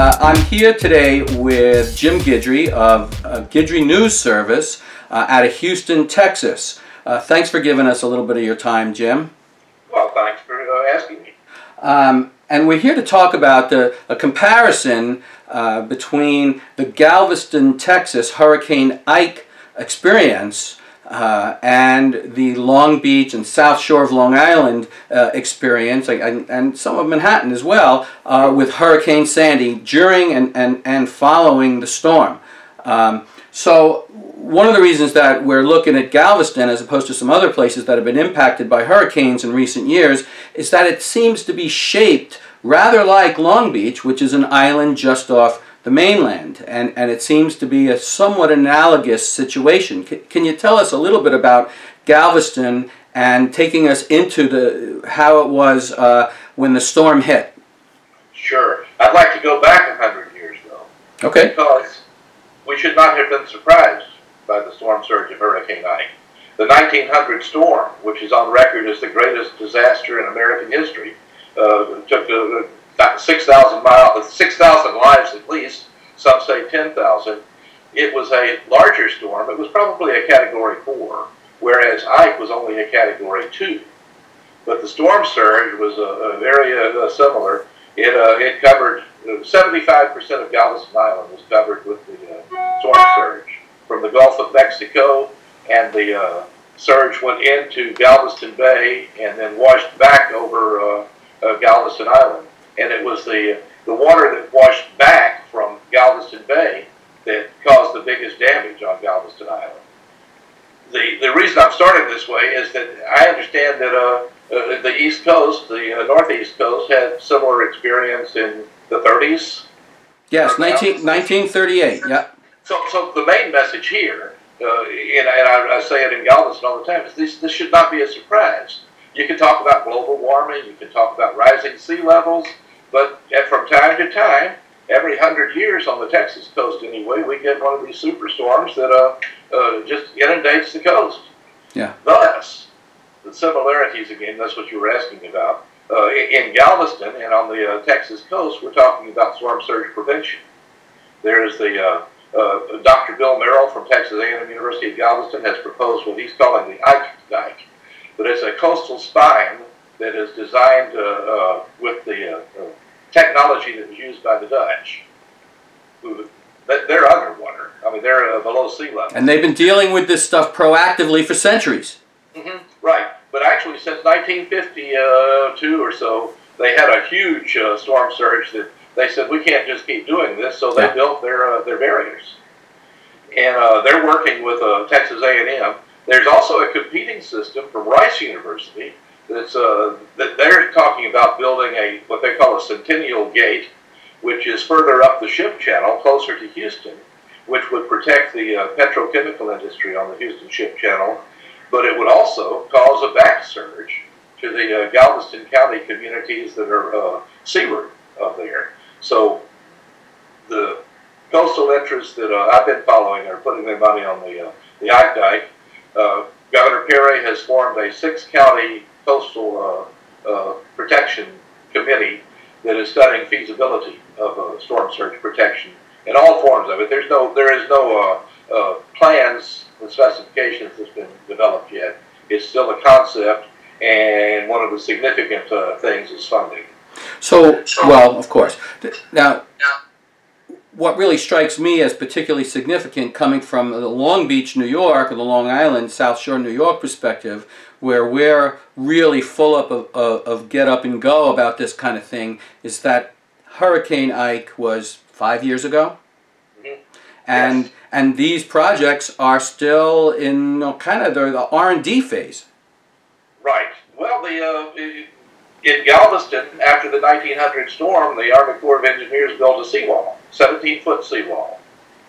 I'm here today with Jim Guidry of Guidry News Service out of Houston, Texas. Thanks for giving us a little bit of your time, Jim. Well, thanks for asking me. And we're here to talk about a comparison between the Galveston, Texas Hurricane Ike experience and the Long Beach and South Shore of Long Island experience, and some of Manhattan as well, with Hurricane Sandy during and following the storm. So one of the reasons that we're looking at Galveston as opposed to some other places that have been impacted by hurricanes in recent years is that it seems to be shaped rather like Long Beach, which is an island just off the mainland, and it seems to be a somewhat analogous situation. Can you tell us a little bit about Galveston and taking us into how it was when the storm hit? Sure. I'd like to go back 100 years, though. Okay. Because we should not have been surprised by the storm surge of Hurricane Ike. The 1900 storm, which is on record as the greatest disaster in American history, took 6,000 lives at least, some say 10,000. It was a larger storm. It was probably a Category 4, whereas Ike was only a Category 2. But the storm surge was very similar. It covered 75% of Galveston Island was covered with the storm surge from the Gulf of Mexico, and the surge went into Galveston Bay and then washed back over Galveston Island. And it was the water that washed back from Galveston Bay that caused the biggest damage on Galveston Island. The reason I'm starting this way is that I understand that the East Coast, the Northeast Coast, had similar experience in the 30s. Yes, 1938, yeah. So the main message here, and I say it in Galveston all the time, is this should not be a surprise. You can talk about global warming, you can talk about rising sea levels, but from time to time, every 100 years on the Texas coast anyway, we get one of these superstorms that just inundates the coast. Yeah. Thus, the similarities, again, that's what you were asking about. In Galveston and on the Texas coast, we're talking about storm surge prevention. There is the Dr. Bill Merrill from Texas A&M University at Galveston has proposed what he's calling the Ike Dike. But it's a coastal spine that is designed with the technology that was used by the Dutch. They're underwater. I mean, they're below sea level. And they've been dealing with this stuff proactively for centuries. Mm-hmm. Right. But actually, since 1952 or so, they had a huge storm surge that they said, we can't just keep doing this, so they built their barriers. And they're working with Texas A&M. There's also a competing system from Rice University that they're talking about building what they call a Centennial Gate, which is further up the ship channel, closer to Houston, which would protect the petrochemical industry on the Houston ship channel. But it would also cause a back surge to the Galveston County communities that are seaward of there. So the coastal interests that I've been following are putting their money on the Ike Dike. Governor Perry has formed a 6-county coastal protection committee that is studying feasibility of storm surge protection in all forms of it. There is no plans and specifications that's been developed yet. It's still a concept, and one of the significant things is funding. So, well, of course. Now, what really strikes me as particularly significant coming from the Long Beach, New York, or the Long Island, South Shore, New York perspective, where we're really full up of get up and go about this kind of thing, is that Hurricane Ike was 5 years ago. Mm-hmm. And yes. And these projects are still in kind of the R&D phase. Right. Well, in Galveston, after the 1900 storm, the Army Corps of Engineers built a seawall, 17-foot seawall.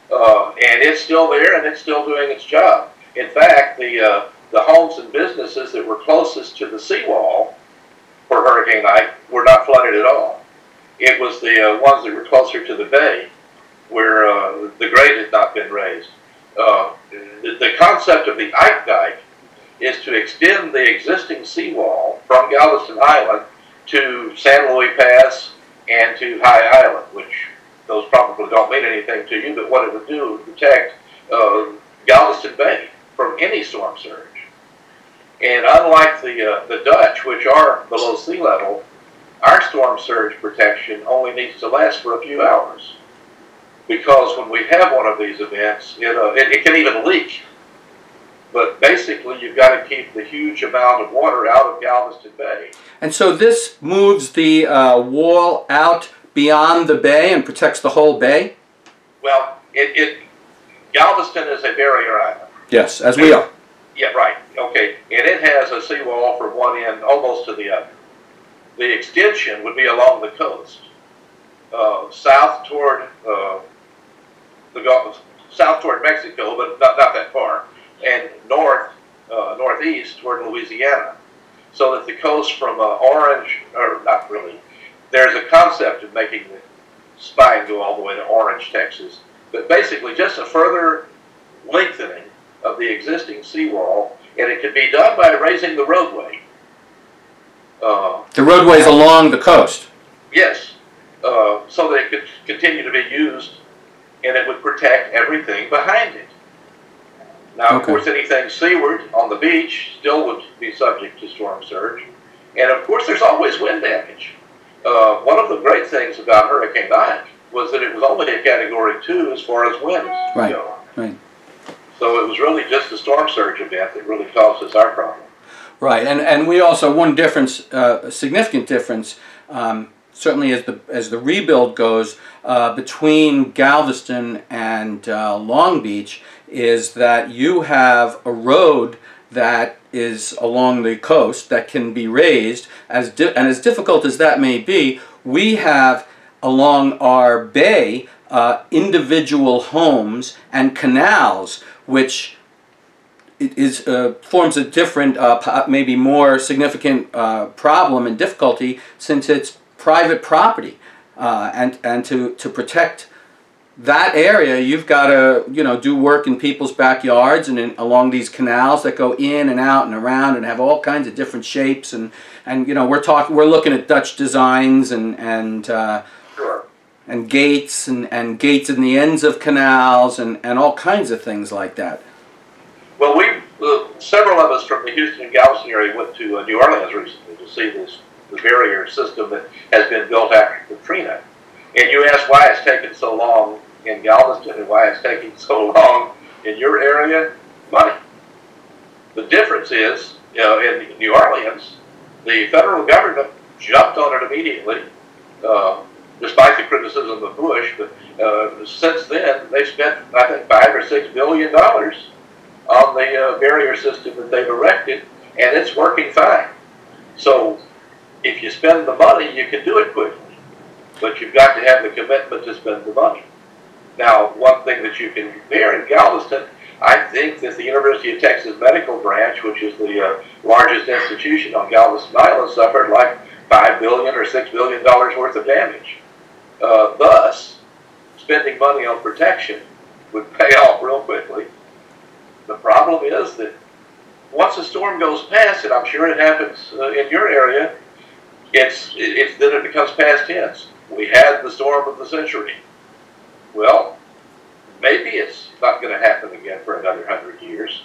And it's still there, and it's still doing its job. In fact, the homes and businesses that were closest to the seawall for Hurricane Ike were not flooded at all. It was the ones that were closer to the bay where the grade had not been raised. The concept of the Ike Dike is to extend the existing seawall from Galveston Island to San Luis Pass and to High Island, which those probably don't mean anything to you, but what it would do would protect Galveston Bay from any storm surge. And unlike the Dutch, which are below sea level, our storm surge protection only needs to last for a few hours. Because when we have one of these events, it can even leak. But basically, you've got to keep the huge amount of water out of Galveston Bay. And so this moves the wall out beyond the bay and protects the whole bay? Well, Galveston is a barrier island. Yes, as we are. Yeah, right. Okay. And it has a seawall from one end almost to the other. The extension would be along the coast, south toward south toward Mexico, but not that far, and northeast toward Louisiana, so that the coast from Orange, or not really, there's a concept of making the spine go all the way to Orange, Texas, but basically just a further lengthening of the existing seawall, and it can be done by raising the roadway. The roadways along the coast? Yes, so that it could continue to be used, and it would protect everything behind it. Now, of course, anything seaward on the beach still would be subject to storm surge. And of course, there's always wind damage. One of the great things about Hurricane Ike was that it was only a Category 2 as far as winds go. Right. So it was really just a storm surge event that really caused us our problem. Right, and we also, one difference, a significant difference, certainly as the rebuild goes, between Galveston and Long Beach, is that you have a road that is along the coast that can be raised, and as difficult as that may be, we have along our bay individual homes and canals, which forms a different, maybe more significant problem and difficulty, since it's private property, and to protect that area, you've got to do work in people's backyards and along these canals that go in and out and around and have all kinds of different shapes, and we're looking at Dutch designs and gates and gates in the ends of canals and all kinds of things like that. Well, several of us from the Houston and Galveston area went to New Orleans recently to see the barrier system that has been built after Katrina. And you asked why it's taken so long in Galveston and why it's taking so long in your area. Money. The difference is, in New Orleans, the federal government jumped on it immediately, despite the criticism of Bush. But since then, they've spent, I think, $5 or $6 billion on the barrier system that they've erected, and it's working fine. So if you spend the money, you can do it quickly, but you've got to have the commitment to spend the money. Now, one thing that you can compare in Galveston, I think that the University of Texas Medical Branch, which is the largest institution on Galveston Island, suffered like $5 billion or $6 billion worth of damage. Thus, spending money on protection would pay off real quickly. The problem is that once a storm goes past, and I'm sure it happens in your area, then it becomes past tense. We had the storm of the century. Well, maybe it's not going to happen again for another 100 years,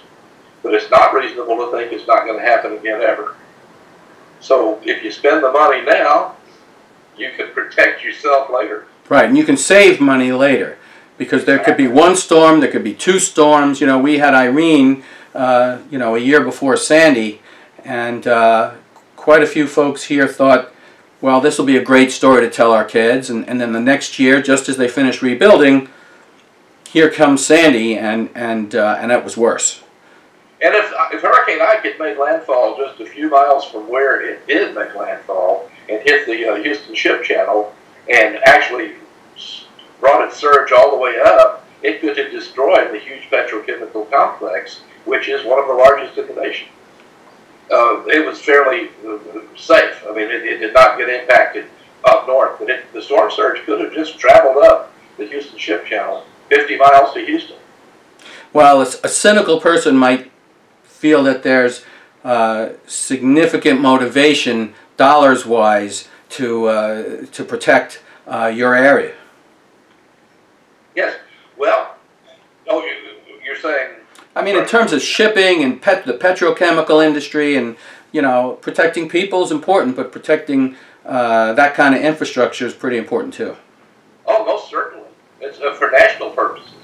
but it's not reasonable to think it's not going to happen again ever. So if you spend the money now, you can protect yourself later. Right, and you can save money later, because there could be one storm, there could be two storms. We had Irene, a year before Sandy, and quite a few folks here thought, well, this will be a great story to tell our kids, and then the next year, just as they finished rebuilding, here comes Sandy, and that was worse. And if Hurricane Ike had made landfall just a few miles from where it did make landfall and hit the Houston Ship Channel and actually brought its surge all the way up, it could have destroyed the huge petrochemical complex, which is one of the largest in the nation. It was fairly safe. I mean, it did not get impacted up north, but the storm surge could have just traveled up the Houston Ship Channel 50 miles to Houston. Well, a cynical person might feel that there's significant motivation, dollars-wise, to protect your area. I mean, in terms of shipping and the petrochemical industry, and you know, protecting people is important, but protecting that kind of infrastructure is pretty important too. Oh, most certainly. It's for national purposes.